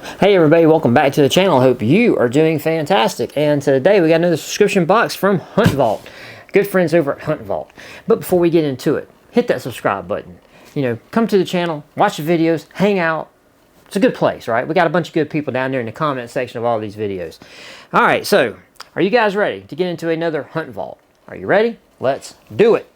Hey everybody, welcome back to the channel. Hope you are doing fantastic. And today we got another subscription box from Hunt Vault. Good friends over at Hunt Vault. But before we get into it, hit that subscribe button. You know, come to the channel, watch the videos, hang out. It's a good place, right? We got a bunch of good people down there in the comment section of all these videos. All right, so are you guys ready to get into another Hunt Vault? Are you ready? Let's do it.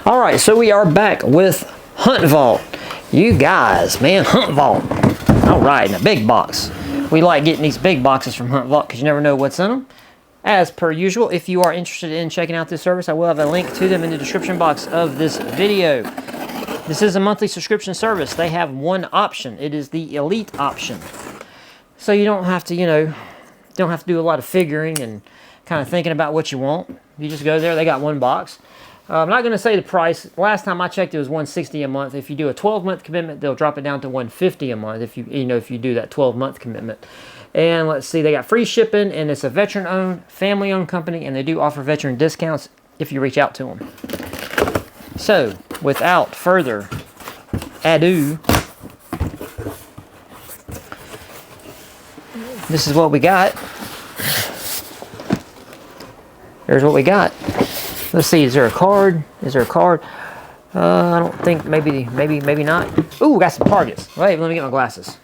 All right, so we are back with Hunt Vault. You guys, man, Hunt Vault. All right, in a big box. We like getting these big boxes from Hunt Vault because you never know what's in them. As per usual, if you are interested in checking out this service, I will have a link to them in the description box of this video. This is a monthly subscription service. They have one option. It is the Elite option. So you don't have to, don't have to do a lot of figuring and kind of thinking about what you want. You just go there. They got one box. I'm not going to say the price. Last time I checked, it was $160 a month. If you do a 12-month commitment, they'll drop it down to $150 a month if you do that 12-month commitment. And let's see, they got free shipping, and it's a veteran-owned, family-owned company, and they do offer veteran discounts if you reach out to them. So, without further ado, this is what we got. There's what we got. Let's see, is there a card? Is there a card? I don't think, maybe not. Ooh, got some targets. Wait, let me get my glasses.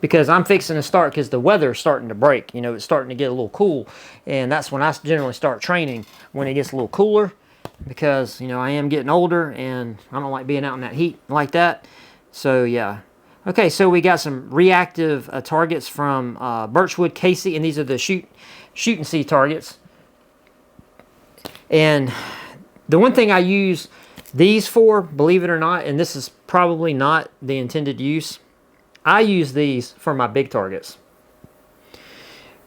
Because I'm fixing to start, because the weather's starting to break. It's starting to get a little cool. And that's when I generally start training, when it gets a little cooler. Because, I am getting older, and I don't like being out in that heat like that. So, yeah. Okay, so we got some reactive targets from Birchwood Casey, and these are the shoot and see targets. And the one thing I use these for, believe it or not, and this is probably not the intended use, I use these for my big targets.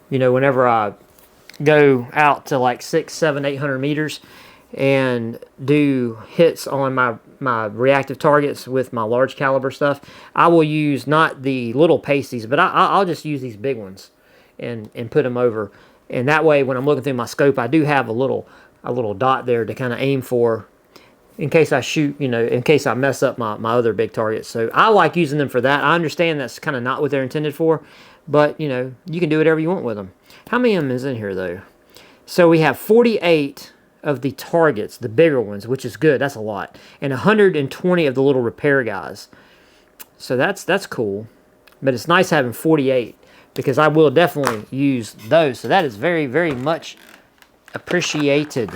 Whenever I go out to like 600, 700, 800 meters and do hits on my reactive targets with my large caliber stuff, I will use not the little pasties, but I'll just use these big ones and put them over. And that way, when I'm looking through my scope, I do have a little dot there to kind of aim for in case I shoot, in case I mess up my other big targets. So I like using them for that. I understand that's kind of not what they're intended for, but, you can do whatever you want with them. How many of them is in here, though? So we have 48 of the targets, the bigger ones, which is good. That's a lot. And 120 of the little repair guys. So that's cool. But it's nice having 48 because I will definitely use those. So that is very, very much appreciated.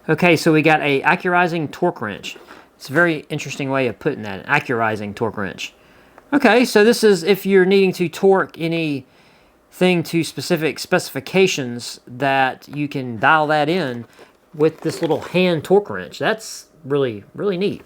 Okay, so we got a accurizing torque wrench. It's a very interesting way of putting that, an accurizing torque wrench. Okay, so this is if you're needing to torque anything to specific specifications, that you can dial that in with this little hand torque wrench. That's really, really neat.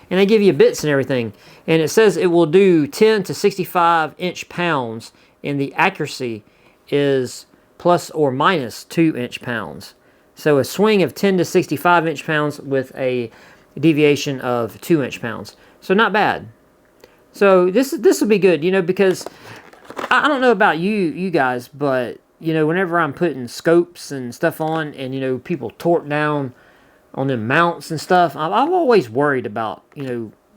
And they give you bits and everything. And it says it will do 10 to 65 inch-pounds, and the accuracy is plus or minus 2 inch-pounds. So a swing of 10 to 65 inch-pounds with a deviation of 2 inch-pounds. So not bad. So this will be good, because I don't know about you guys, but, whenever I'm putting scopes and stuff on and, people torque down on them mounts and stuff, I'm always worried about,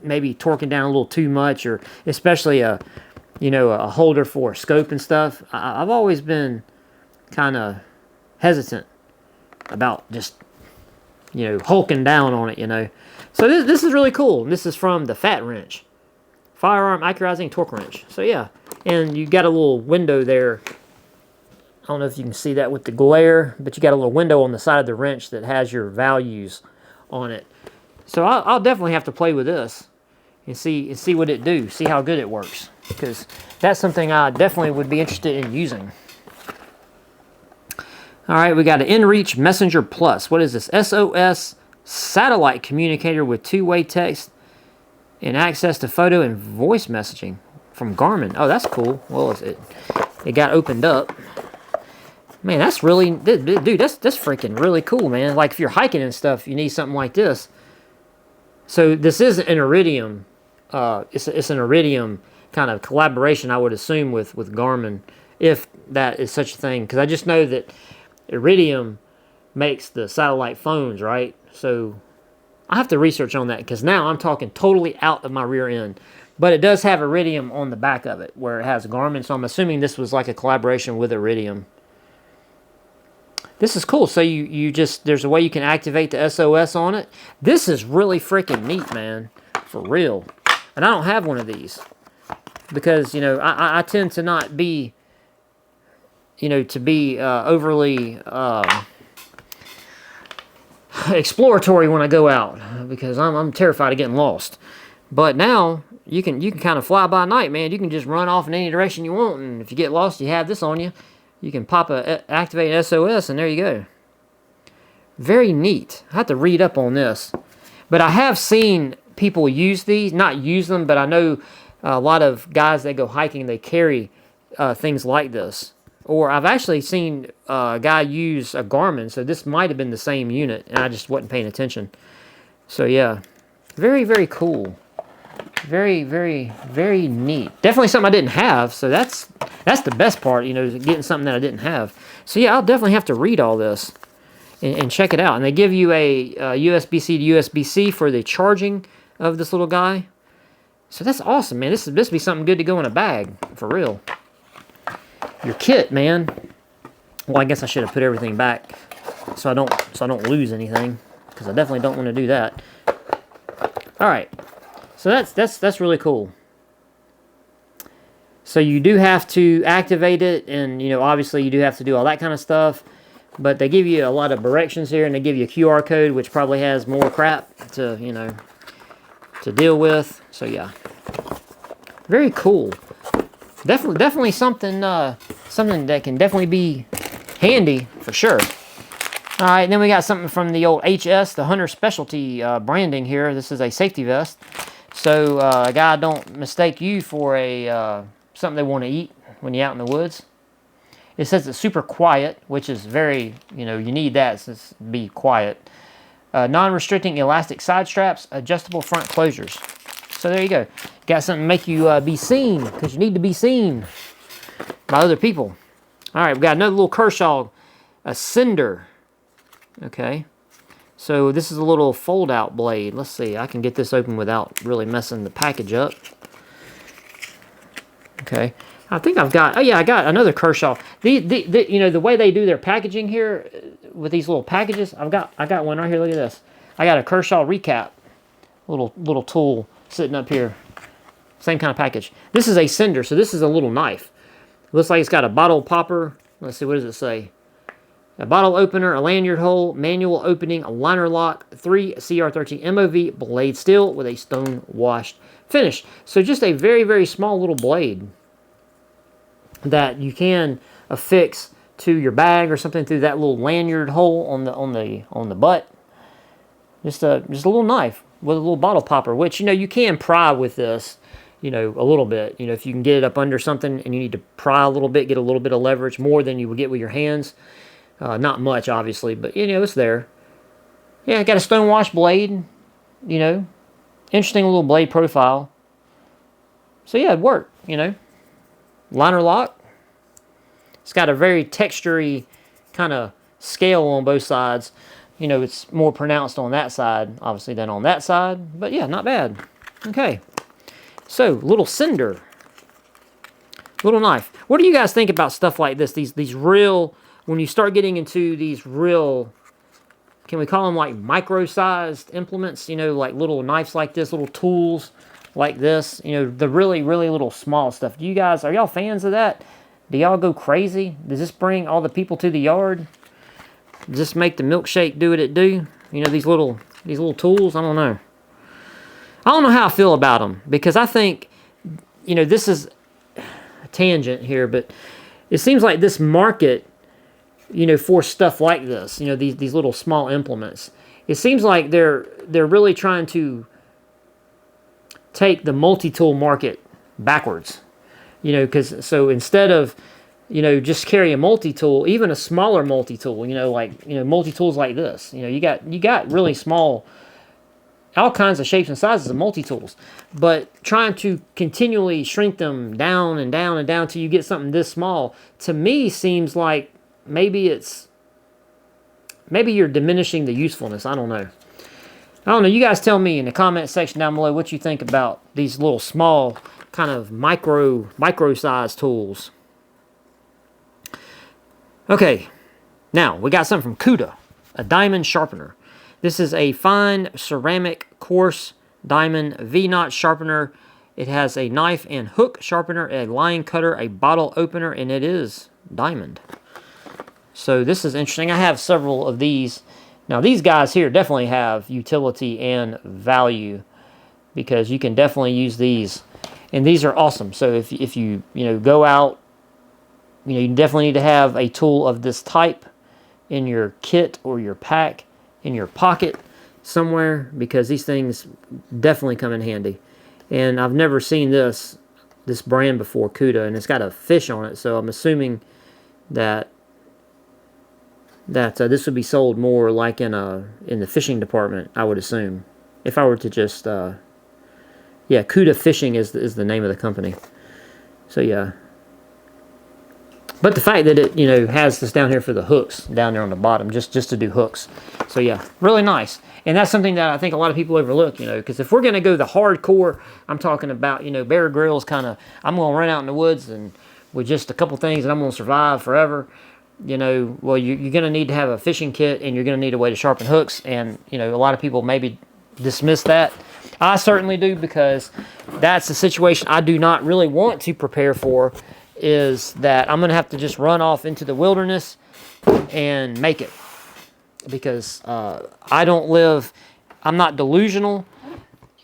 maybe torquing down a little too much, or especially a holder for a scope and stuff. I've always been kind of hesitant about just, hulking down on it, So this is really cool. This is from the Fat Wrench. Firearm accurizing torque wrench. So yeah, and you got a little window there. I don't know if you can see that with the glare, but you got a little window on the side of the wrench that has your values on it. So I'll definitely have to play with this and see what it do. See how good it works, because that's something I definitely would be interested in using. All right, we got an InReach Messenger Plus. What is this? SOS satellite communicator with two-way text and access to photo and voice messaging from Garmin. Oh, that's cool. Well, it got opened up. Man, that's really, dude, that's freaking really cool, man. Like if you're hiking and stuff, you need something like this. So this is an Iridium it's an Iridium kind of collaboration, I would assume, with Garmin, if that is such a thing. Because I just know that Iridium makes the satellite phones, right? So I have to research on that, because now I'm talking totally out of my rear end. But it does have Iridium on the back of it, where it has Garmin. So I'm assuming this was like a collaboration with Iridium. This is cool. So you just, there's a way you can activate the SOS on it. This is really freaking neat, man. For real. And I don't have one of these. Because, you know, I tend to not be, you know, to be overly exploratory when I go out. Because I'm terrified of getting lost. But now, you can kind of fly by night, man. You can just run off in any direction you want. And if you get lost, you have this on you. You can activate an SOS, and there you go. Very neat. I have to read up on this. But I have seen people use these. Not use them, but I know a lot of guys that go hiking, they carry things like this. Or I've actually seen a guy use a Garmin, so this might have been the same unit, and I just wasn't paying attention. So yeah, very, very cool. Very, very, very neat. Definitely something I didn't have, so that's the best part, you know, getting something that I didn't have. So yeah, I'll definitely have to read all this and check it out. And they give you a USB-C to USB-C for the charging of this little guy. So that's awesome, man. This would be something good to go in a bag, for real. Your kit, man. Well, I guess I should have put everything back so I don't lose anything, because I definitely don't want to do that. All right. So that's really cool. So you do have to activate it, and you know, obviously you do have to do all that kind of stuff. But they give you a lot of directions here, and they give you a QR code, which probably has more crap to, you know, to deal with. So yeah, very cool. Definitely something something that can definitely be handy for sure. All right, then we got something from the old HS, the Hunter Specialty branding here. This is a safety vest. So a guy don't mistake you for a something they want to eat when you're out in the woods. It says it's super quiet, which is very, you know, you need that to be quiet. Non-restricting elastic side straps, adjustable front closures. So there you go. Got something to make you be seen, because you need to be seen by other people. All right, we got another little Kershaw, a Cinder. Okay. So this is a little fold-out blade. Let's see. I can get this open without really messing the package up. Okay. I think I've got... Oh, yeah, I got another Kershaw. You know, the way they do their packaging here with these little packages, I got one right here. Look at this. I got a Kershaw Recap little tool sitting up here. Same kind of package. This is a Cinder, so this is a little knife. Looks like it's got a bottle popper. Let's see, what does it say? A bottle opener, a lanyard hole, manual opening, a liner lock, 3 CR13 MOV blade steel with a stone washed finish. So just a very, very small little blade that you can affix to your bag or something through that little lanyard hole on the butt. Just a little knife with a little bottle popper, which, you know, you can pry with this, you know, a little bit. You know, if you can get it up under something and you need to pry a little bit, get a little bit of leverage, more than you would get with your hands. Not much, obviously, but, you know, it's there. Yeah, I got a stone wash blade, you know. Interesting little blade profile. So, yeah, it'd work, you know. Liner lock. It's got a very textury kind of scale on both sides. You know, it's more pronounced on that side, obviously, than on that side. But, yeah, not bad. Okay. So, little Cinder. Little knife. What do you guys think about stuff like this? These real... When you start getting into these real, can we call them like micro-sized implements, you know, like little knives like this, little tools like this, you know, the really, really little small stuff. Do you guys, are y'all fans of that? Do y'all go crazy? Does this bring all the people to the yard? Does this make the milkshake do what it do? You know, these little tools? I don't know. I don't know how I feel about them, because I think, you know, this is a tangent here, but it seems like this market, you know, for stuff like this, you know, these little small implements, it seems like they're really trying to take the multi-tool market backwards, you know, because so instead of, you know, just carry a multi-tool, even a smaller multi-tool, you know, like, you know, multi-tools like this, you know, you got really small all kinds of shapes and sizes of multi-tools. But trying to continually shrink them down and down and down till you get something this small, to me seems like maybe you're diminishing the usefulness. I don't know. You guys tell me in the comment section down below what you think about these little small kind of micro size tools. Okay, now we got something from Cuda, a diamond sharpener. This is a fine ceramic coarse diamond V-notch sharpener. It has a knife and hook sharpener, a line cutter, a bottle opener, and it is diamond. So this is interesting. I have several of these. Now these guys here definitely have utility and value because you can definitely use these. And these are awesome. So if you go out, you definitely need to have a tool of this type in your kit or your pack, in your pocket somewhere, because these things definitely come in handy. And I've never seen this brand before, Cuda, and it's got a fish on it, so I'm assuming that this would be sold more like in the fishing department, I would assume. If I were to just yeah, Cuda Fishing is the name of the company. So yeah. But the fact that it, has this down here for the hooks, down there on the bottom, just to do hooks. So yeah, really nice. And that's something that I think a lot of people overlook, because if we're going to go the hardcore, I'm talking about, Bear Grylls kind of, I'm going to run out in the woods and with just a couple things and I'm going to survive forever. Well, you're going to need to have a fishing kit and you're going to need a way to sharpen hooks. And, a lot of people maybe dismiss that. I certainly do, because that's a situation I do not really want to prepare for, is that I'm going to have to just run off into the wilderness and make it. Because I'm not delusional.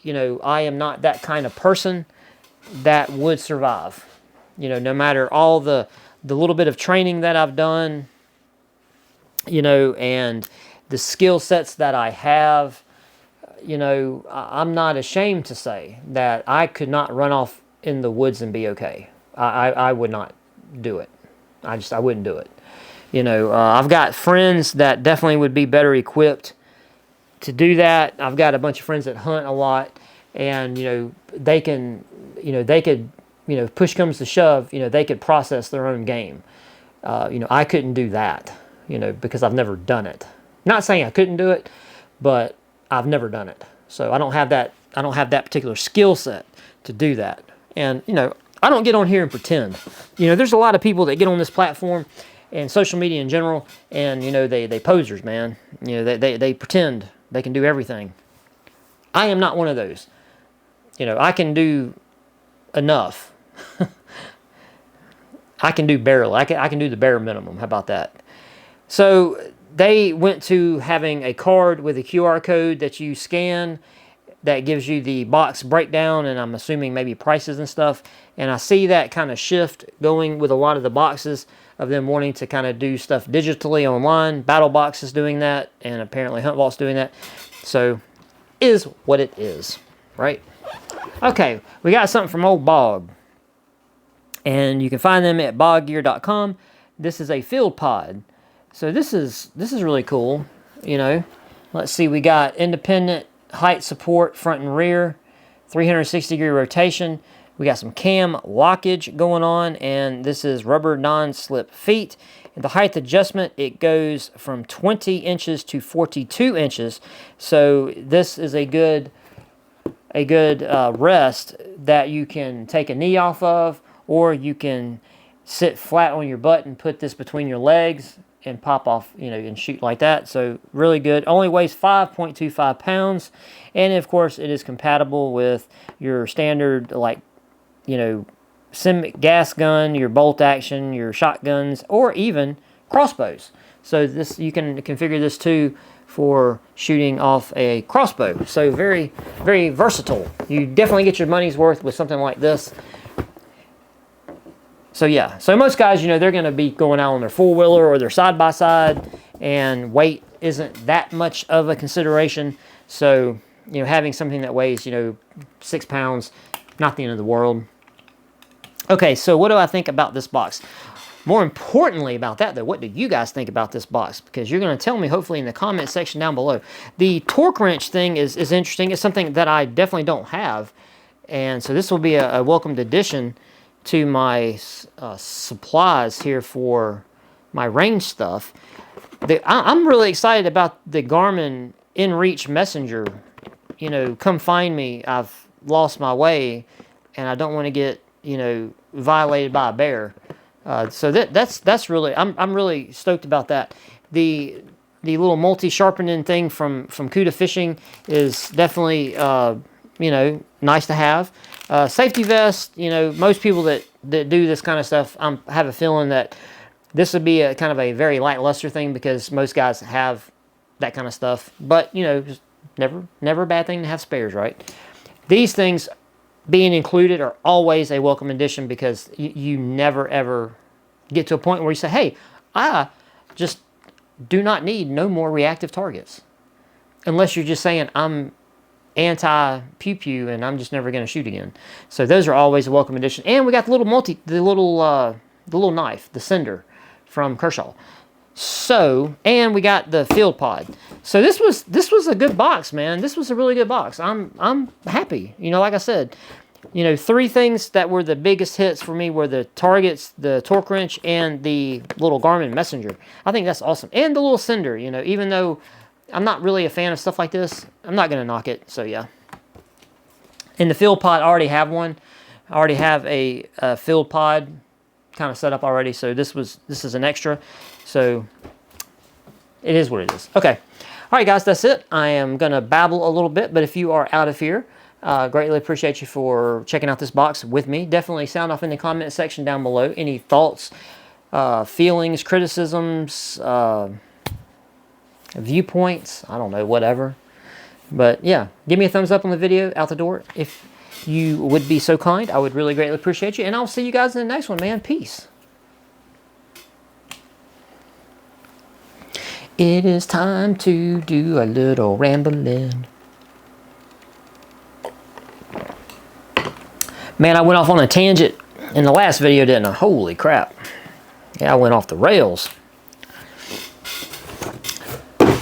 I am not that kind of person that would survive. No matter all the little bit of training that I've done, and the skill sets that I have, I'm not ashamed to say that I could not run off in the woods and be okay. I would not do it. I wouldn't do it. I've got friends that definitely would be better equipped to do that. I've got a bunch of friends that hunt a lot, and they could, push comes to shove, they could process their own game. I couldn't do that, because I've never done it. Not saying I couldn't do it, but I've never done it. So I don't have that particular skill set to do that. And I don't get on here and pretend. There's a lot of people that get on this platform and social media in general, and they posers, man. They pretend they can do everything. I am not one of those. I can do enough. I can do barely. I can do the bare minimum. How about that? So they went to having a card with a QR code that you scan that gives you the box breakdown, and I'm assuming maybe prices and stuff. And I see that kind of shift going with a lot of the boxes of them wanting to kind of do stuff digitally online. BattleBox is doing that, and apparently HuntVault's doing that. So, is what it is, right? Okay, we got something from Old Bog, and you can find them at boggear.com. This is a field pod. So this is really cool. Let's see, we got independent height support front and rear, 360-degree rotation. We got some cam lockage going on, and this is rubber non-slip feet. And the height adjustment, it goes from 20 inches to 42 inches. So this is a good rest that you can take a knee off of, or you can sit flat on your butt and put this between your legs and pop off, and shoot like that. So really good. Only weighs 5.25 pounds. And of course, it is compatible with your standard, semi gas gun, your bolt action, your shotguns, or even crossbows. So this, you can configure this too for shooting off a crossbow. So very, very versatile. You definitely get your money's worth with something like this. So yeah, so most guys, they're going to be going out on their four-wheeler or their side-by-side, and weight isn't that much of a consideration. So, having something that weighs, 6 pounds, not the end of the world. Okay, so what do I think about this box? More importantly about that, though, what do you guys think about this box? Because you're going to tell me, hopefully, in the comment section down below. The torque wrench thing is interesting. It's something that I definitely don't have. And so this will be a welcomed addition to my supplies here for my range stuff. I'm really excited about the Garmin InReach Messenger. You know, come find me. I've lost my way, and I don't want to get, you know, violated by a bear. So that's really, I'm really stoked about that. The little multi-sharpening thing from Cuda Fishing is definitely, you know, nice to have. Safety vest, you know, most people that do this kind of stuff, I have a feeling that this would be a kind of a very lackluster thing because most guys have that kind of stuff. But, you know, just never a bad thing to have spares, right? These things being included are always a welcome addition because you never, ever get to a point where you say, hey, I just do not need no more reactive targets. Unless you're just saying, I'm anti-pew-pew and I'm just never going to shoot again. So those are always a welcome addition. And we got the little knife, the Cinder from Kershaw. So, and we got the field pod. So this was a good box, man. This was a really good box. I'm happy. You know, like I said, you know, 3 things that were the biggest hits for me were the targets, the torque wrench, and the little Garmin Messenger. I think that's awesome. And the little Cinder, you know, even though I'm not really a fan of stuff like this, I'm not going to knock it. So, yeah. And the field pod, I already have one. I already have a field pod kind of set up already. So this is an extra. So it is what it is. Okay. All right, guys, that's it. I am going to babble a little bit, but if you are out of here, greatly appreciate you for checking out this box with me. Definitely sound off in the comment section down below. Any thoughts, feelings, criticisms, viewpoints, I don't know, whatever. But yeah, give me a thumbs up on the video out the door if you would be so kind. I would really greatly appreciate you. And I'll see you guys in the next one, man. Peace. It is time to do a little rambling. Man, I went off on a tangent in the last video, didn't I? Holy crap. Yeah, I went off the rails.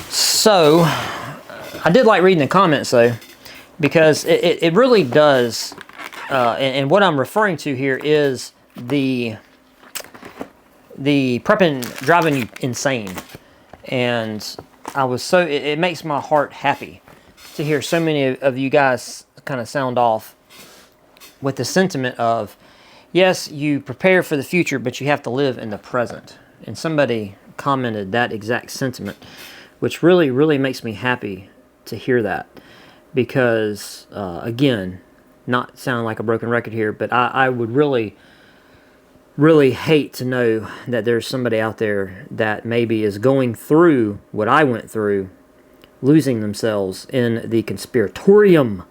So, I did like reading the comments, though, because it really does, and what I'm referring to here is the prepping driving you insane. And I was so, it makes my heart happy to hear so many of you guys kind of sound off with the sentiment of, yes, you prepare for the future, but you have to live in the present. And somebody commented that exact sentiment, which really, really makes me happy to hear that. Because, again, not sounding like a broken record here, but I would really, really hate to know that there's somebody out there that maybe is going through what I went through, losing themselves in the conspiratorium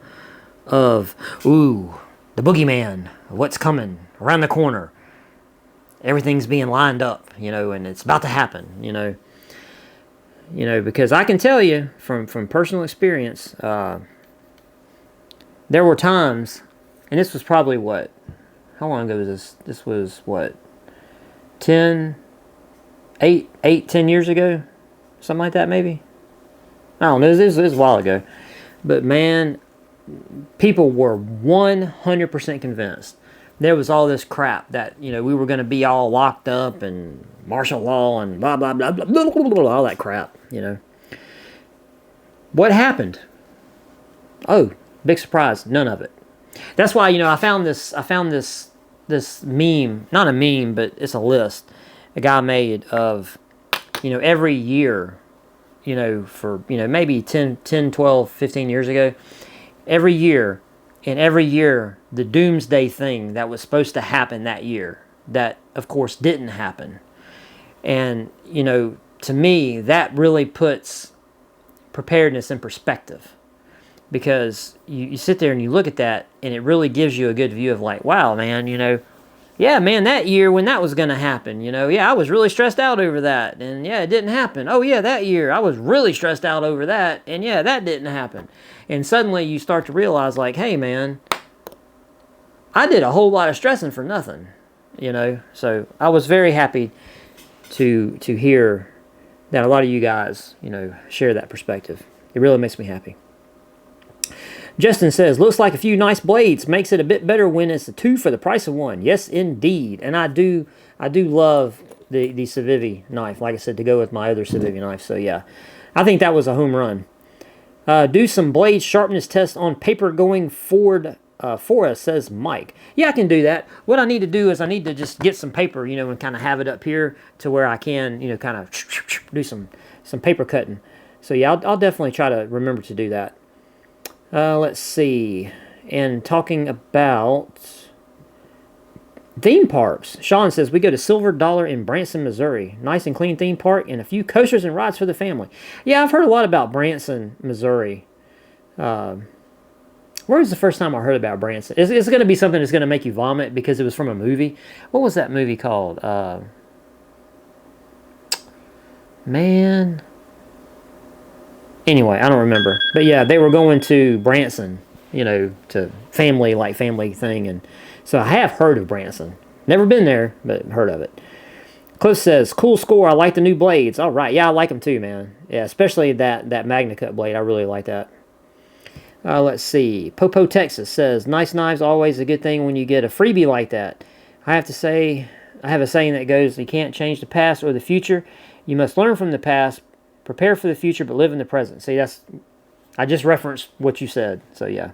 of, ooh, the boogeyman, what's coming around the corner. Everything's being lined up, you know, and it's about to happen, you know. You know, because I can tell you from personal experience, there were times, and this was probably what, how long ago was this? This was what, 10 years ago? Something like that, maybe? I don't know, this was a while ago. But man, people were 100% convinced there was all this crap that, you know, we were going to be all locked up and martial law and blah, blah, blah, blah, blah, blah, blah, all that crap, you know. What happened? Oh, big surprise, none of it. That's why, you know, I found this meme, not a meme, but it's a list a guy made of, you know, every year, you know, for, you know, maybe 10, 12, 15 years ago, every year, the doomsday thing that was supposed to happen that year, that, of course, didn't happen. And, you know, to me, that really puts preparedness in perspective. Because you sit there and you look at that, and it really gives you a good view of like, wow, man, you know, yeah, man, that year when that was going to happen, you know, yeah, I was really stressed out over that, and yeah, it didn't happen. Oh, yeah, that year I was really stressed out over that, and yeah, that didn't happen. And suddenly you start to realize like, hey, man, I did a whole lot of stressing for nothing. you know. So I was very happy to hear that a lot of you guys, you know, share that perspective. It really makes me happy. Justin says, looks like a few nice blades. Makes it a bit better when it's a two for the price of one. Yes, indeed. And I do love the Civivi knife, like I said, to go with my other Civivi knife. So yeah, I think that was a home run. Do some blade sharpness test on paper going forward for us, says Mike. Yeah, I can do that. What I need to do is I need to just get some paper, you know, and kind of have it up here to where I can, you know, kind of do some paper cutting. So yeah, I'll definitely try to remember to do that. Let's see. And talking about theme parks. Sean says, we go to Silver Dollar in Branson, Missouri. Nice and clean theme park and a few coasters and rides for the family. Yeah, I've heard a lot about Branson, Missouri. Where was the first time I heard about Branson? It's going to be something that's going to make you vomit because it was from a movie. What was that movie called? Man... Anyway, I don't remember. But yeah, they were going to Branson, you know, to family thing. And so I have heard of Branson. Never been there, but heard of it. Cliff says, cool score. I like the new blades. All right. Yeah, I like them too, man. Yeah, especially that MagnaCut blade. I really like that. Let's see. Popo, Texas says, nice knives, always a good thing when you get a freebie like that. I have to say, I have a saying that goes, you can't change the past or the future. You must learn from the past. Prepare for the future, but live in the present. See, I just referenced what you said. So, yeah.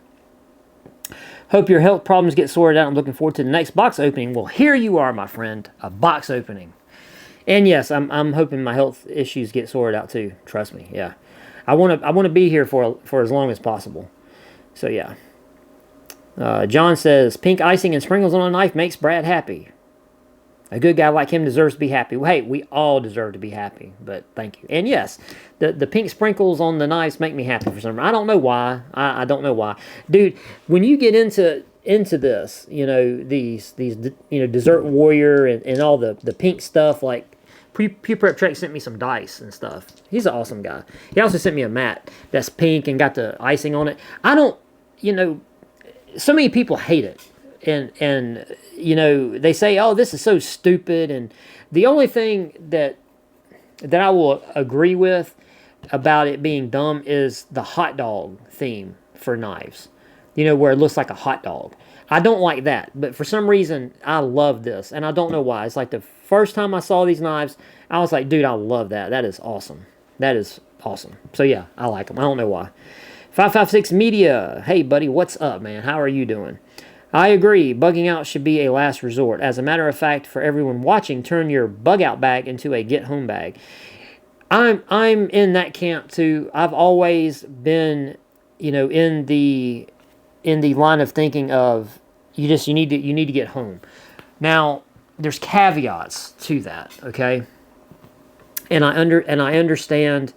Hope your health problems get sorted out. I'm looking forward to the next box opening. Well, here you are, my friend. A box opening. And, yes, I'm hoping my health issues get sorted out, too. Trust me, yeah. I want to be here for as long as possible. So, yeah. John says, pink icing and sprinkles on a knife makes Brad happy. A good guy like him deserves to be happy. Well, hey, we all deserve to be happy, but thank you. And yes, the pink sprinkles on the knives make me happy for some reason. I don't know why. I don't know why. Dude, when you get into this, you know, these you know, Dessert Warrior and all the pink stuff, like Pew Prep Trek sent me some dice and stuff. He's an awesome guy. He also sent me a mat that's pink and got the icing on it. I don't, you know, so many people hate it. And you know, they say, oh, this is so stupid. And the only thing that I will agree with about it being dumb is the hot dog theme for knives. You know, where it looks like a hot dog. I don't like that. But for some reason, I love this. And I don't know why. It's like the first time I saw these knives, I was like, dude, I love that. That is awesome. That is awesome. So yeah, I like them. I don't know why. 556 Media. Hey, buddy, what's up, man? How are you doing? I agree. Bugging out should be a last resort. As a matter of fact, for everyone watching, turn your bug out bag into a get home bag. I'm in that camp too. I've always been, you know, in the line of thinking of you need to get home. Now, there's caveats to that, okay? And I understand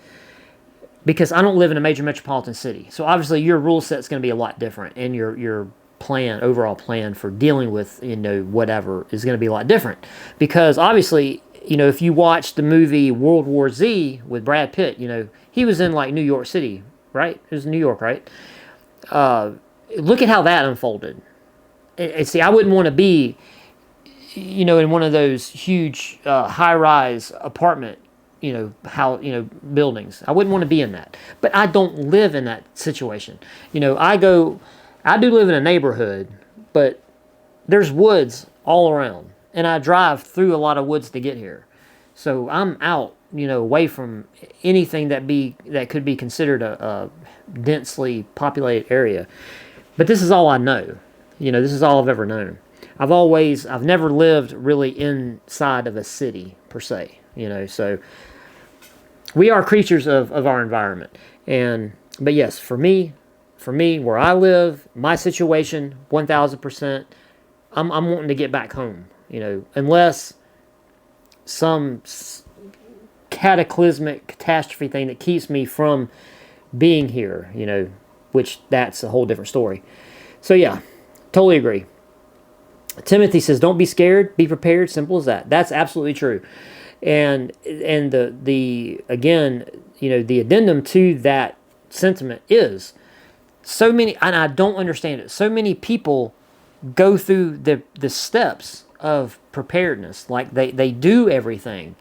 because I don't live in a major metropolitan city. So obviously your rule set's going to be a lot different, and your overall plan for dealing with, you know, whatever is going to be a lot different. Because obviously, you know, if you watch the movie World War Z with Brad Pitt, you know, he was in like New York City, right? It was New York, right? Look at how that unfolded. And see, I wouldn't want to be, you know, in one of those huge high-rise apartment, you know, buildings. I wouldn't want to be in that. But I don't live in that situation. You know, I do live in a neighborhood, but there's woods all around. And I drive through a lot of woods to get here. So I'm out, you know, away from anything that could be considered a densely populated area. But this is all I know. You know, this is all I've ever known. I've never lived really inside of a city, per se. You know, so we are creatures of our environment. But yes, for me, where I live, my situation, 1,000%, I'm wanting to get back home, you know, unless some cataclysmic catastrophe thing that keeps me from being here, you know, which that's a whole different story. So yeah, totally agree. Timothy says, don't be scared, be prepared, simple as that. That's absolutely true. And the again, you know, the addendum to that sentiment is so many, and I don't understand it, so many people go through the steps of preparedness. Like they do everything,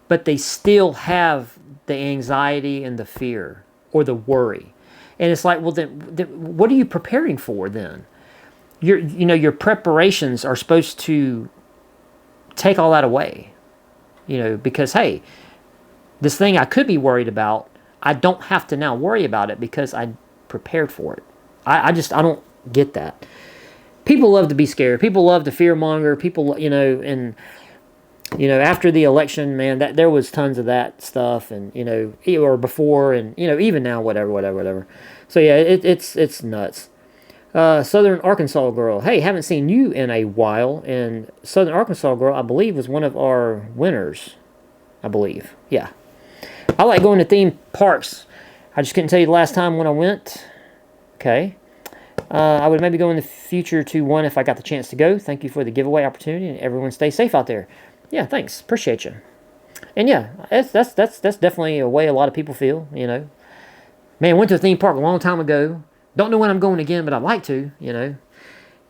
but they still have the anxiety and the fear or the worry. And it's like, well, then what are you preparing for then? Your preparations are supposed to take all that away. Because, hey, this thing I could be worried about, I don't have to now worry about it because I prepared for it. I don't get that. People love to be scared. People love to fear monger. People, and after the election, man, that there was tons of that stuff, and or before, and even now, whatever. So yeah, it's nuts. Southern Arkansas girl, hey, haven't seen you in a while. And Southern Arkansas girl, I believe, was one of our winners. I believe, yeah. I like going to theme parks. I just couldn't tell you the last time when I went. Okay. I would maybe go in the future to one if I got the chance to go. Thank you for the giveaway opportunity, and everyone stay safe out there. Yeah, thanks. Appreciate you. And yeah, that's definitely a way a lot of people feel, Man, went to a theme park a long time ago. Don't know when I'm going again, but I'd like to,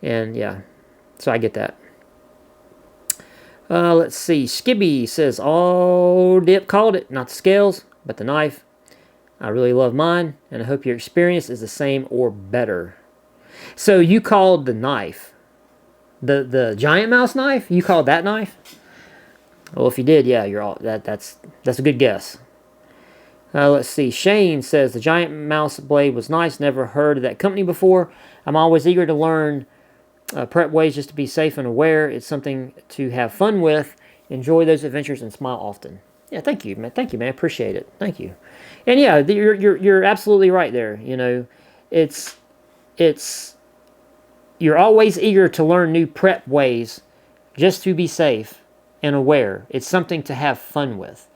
And yeah, so I get that. Let's see. Skibby says, "Oh, Dip called it. Not the scales, but the knife. I really love mine, and I hope your experience is the same or better." So you called the knife, the giant mouse knife? You called that knife? Well, if you did, yeah, you're all that's a good guess. Let's see. Shane says, "The giant mouse blade was nice. Never heard of that company before. I'm always eager to learn prep ways just to be safe and aware. It's something to have fun with. Enjoy those adventures and smile often." Yeah, thank you, man. Thank you, man. Appreciate it. Thank you. And yeah, you're absolutely right there. You're always eager to learn new prep ways just to be safe and aware. It's something to have fun with.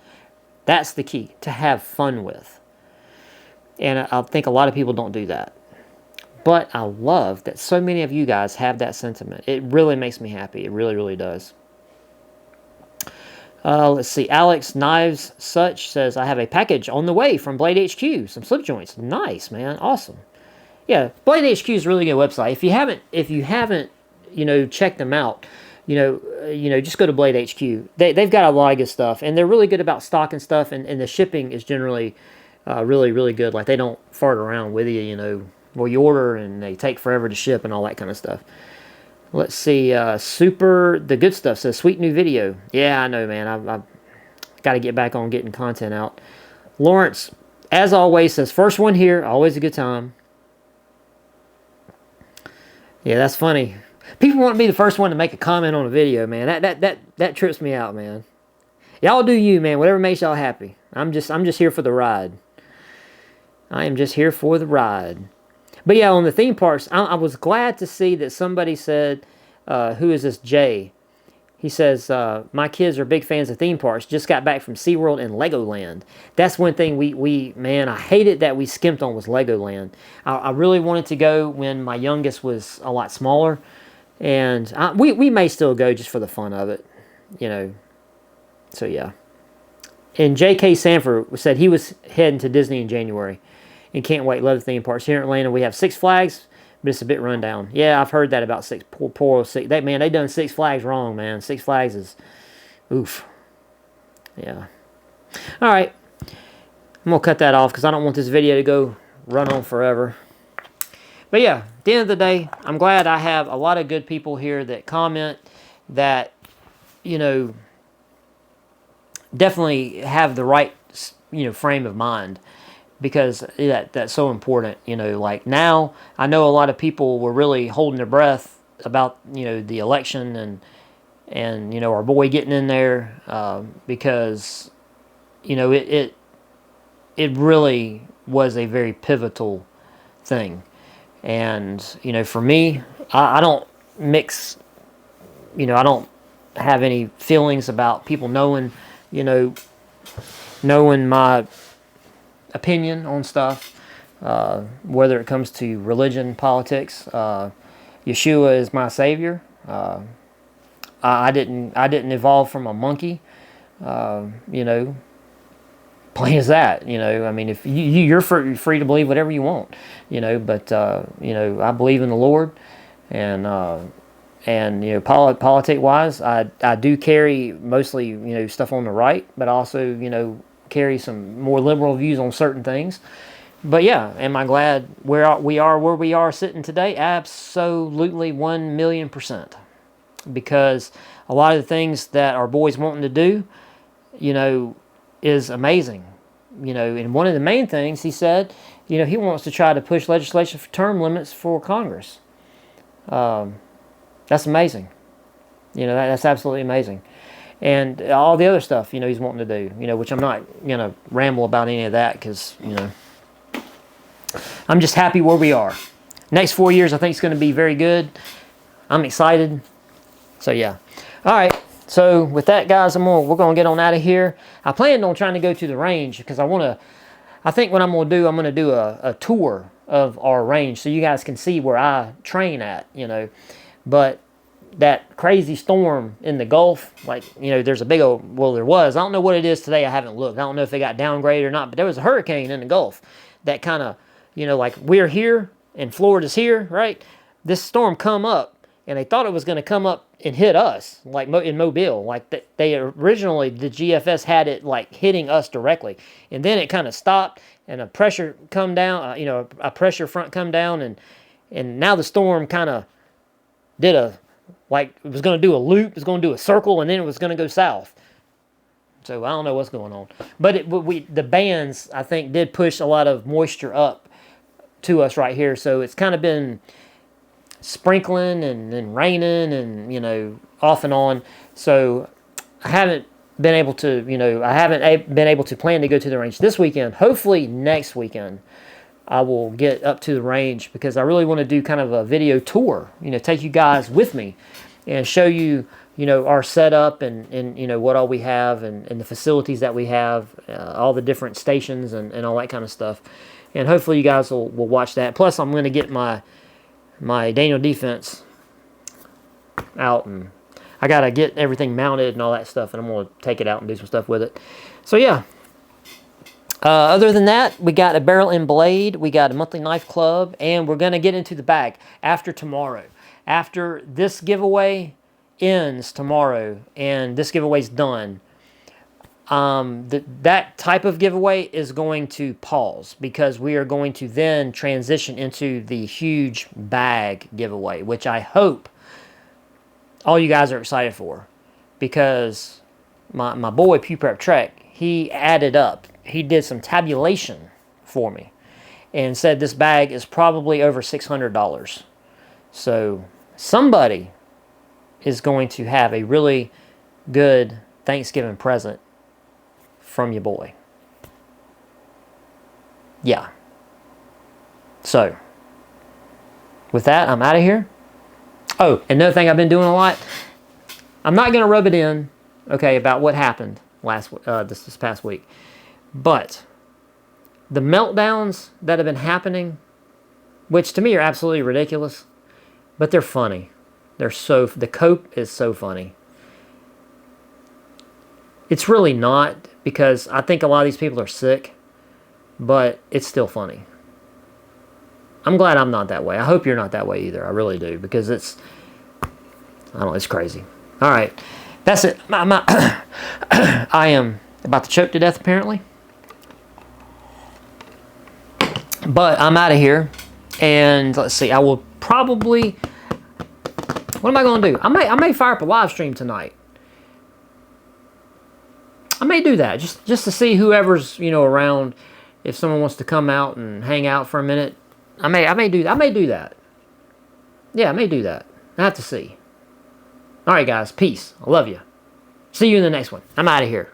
That's the key, to have fun with. And I think a lot of people don't do that. But I love that so many of you guys have that sentiment. It really makes me happy. It really, really does. Let's see. Alex Knives Such says, "I have a package on the way from Blade HQ. Some slip joints." Nice, man. Awesome. Yeah, Blade HQ is a really good website. If you haven't, checked them out, just go to Blade HQ. They've got a lot of good stuff, and they're really good about stock and stuff, and the shipping is generally really, really good. Like, they don't fart around with you, well, you order and they take forever to ship and all that kind of stuff. Let's see. Super the good stuff says, "Sweet new video." Yeah, I know, man. I've got to get back on getting content out. Lawrence, as always, says, "First one here. Always a good time." Yeah, that's funny. People want to be the first one to make a comment on a video, man. That trips me out, man. Y'all do you, man. Whatever makes y'all happy. I'm just here for the ride. I am just here for the ride. But yeah, on the theme parks, I was glad to see that somebody said, who is this, Jay? He says, "My kids are big fans of theme parks. Just got back from SeaWorld and Legoland." That's one thing man, I hated that we skimped on was Legoland. I really wanted to go when my youngest was a lot smaller. And we may still go just for the fun of it, So yeah. And J.K. Sanford said he was heading to Disney in January and can't wait. Love the theme parks. Here in Atlanta, we have Six Flags, but it's a bit run down. Yeah, I've heard that about poor Six. They done Six Flags wrong, man. Six Flags is, oof. Yeah. All right. I'm going to cut that off because I don't want this video to go run on forever. But yeah, at the end of the day, I'm glad I have a lot of good people here that comment, that, definitely have the right, frame of mind, because that's so important. Like now, I know a lot of people were really holding their breath about, the election and our boy getting in there, because, it really was a very pivotal thing. And, for me, I don't mix, I don't have any feelings about people knowing my opinion on stuff, whether it comes to religion, politics. Yeshua is my savior. I didn't evolve from a monkey, plain as that. I mean, if you're free to believe whatever you want, but I believe in the Lord, and And, you know, politic-wise, I do carry mostly, you know, stuff on the right, but also, you know, carry some more liberal views on certain things. But yeah, am I glad where we are sitting today? Absolutely 1,000,000%. Because a lot of the things that our boy's wanting to do, you know, is amazing. You know, and one of the main things he said, you know, he wants to try to push legislation for term limits for Congress. That's amazing. You know, that's absolutely amazing. And all the other stuff, you know, he's wanting to do, you know, which I'm not going to ramble about any of that because, you know, I'm just happy where we are. Next 4 years, I think it's going to be very good. I'm excited. So, yeah. All right. So, with that, guys, we're going to get on out of here. I planned on trying to go to the range because I think what I'm going to do a tour of our range so you guys can see where I train at, you know. But that crazy storm in the Gulf, like, you know, there's a big old, well, there was. I don't know what it is today. I haven't looked. I don't know if it got downgraded or not, but there was a hurricane in the Gulf that kind of, you know, like we're here and Florida's here, right? This storm come up and they thought it was going to come up and hit us, like in Mobile. Like they originally, the GFS had it like hitting us directly. And then it kind of stopped and a pressure come down, you know, a pressure front come down and now the storm kind of did like it was going to do a loop, it was going to do a circle, and then it was going to go south. So I don't know what's going on. But the bands, I think, did push a lot of moisture up to us right here. So it's kind of been sprinkling and raining and, you know, off and on. So I haven't been able to, you know, been able to plan to go to the range this weekend. Hopefully next weekend I will get up to the range because I really want to do kind of a video tour, you know, take you guys with me and show you, you know, our setup and you know, what all we have and the facilities that we have, all the different stations and all that kind of stuff. And hopefully you guys will watch that. Plus, I'm going to get my Daniel defense out and I got to get everything mounted and all that stuff. And I'm going to take it out and do some stuff with it. So, yeah. Other than that, we got a barrel and blade, we got a monthly knife club, and we're going to get into the bag after tomorrow. After this giveaway ends tomorrow, and this giveaway's done, that type of giveaway is going to pause because we are going to then transition into the huge bag giveaway, which I hope all you guys are excited for because my boy Pew Prep Trek, he added up. He did some tabulation for me and said this bag is probably over $600. So somebody is going to have a really good Thanksgiving present from your boy. Yeah. So with that, I'm out of here. Oh, another thing I've been doing a lot. I'm not going to rub it in, okay, about what happened this past week. But the meltdowns that have been happening, which to me are absolutely ridiculous, but they're funny. The cope is so funny. It's really not because I think a lot of these people are sick, but it's still funny. I'm glad I'm not that way. I hope you're not that way either. I really do because it's crazy. All right. That's it. I am about to choke to death apparently. But I'm out of here, and let's see. I will probably. What am I going to do? I may fire up a live stream tonight. I may do that just to see whoever's, you know, around. If someone wants to come out and hang out for a minute, I may do that. Yeah, I may do that. I have to see. All right, guys. Peace. I love you. See you in the next one. I'm out of here.